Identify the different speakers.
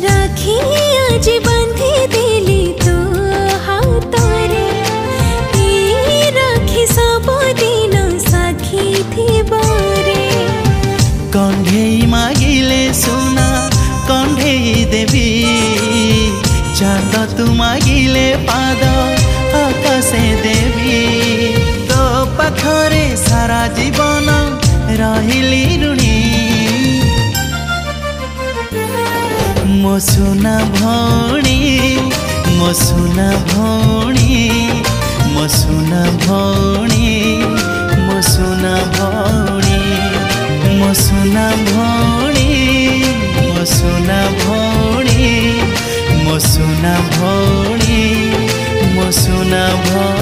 Speaker 1: राखी आज बांधी देली तो हातरे राखी सब दिन साखी थी बारे।
Speaker 2: कंढेई मागिले सुना कंढेई देवी चांद तू मागिले पाद आकाशे देवी तो पाखरे सारा जीवन रहिली ऋणी मो सुना भौणी मो सुना भौणी मो सुना भौणी मो सुना भौणी मो सुना भौणी मो सुना भौणी मो सुना भौणी मो सुना भौणी।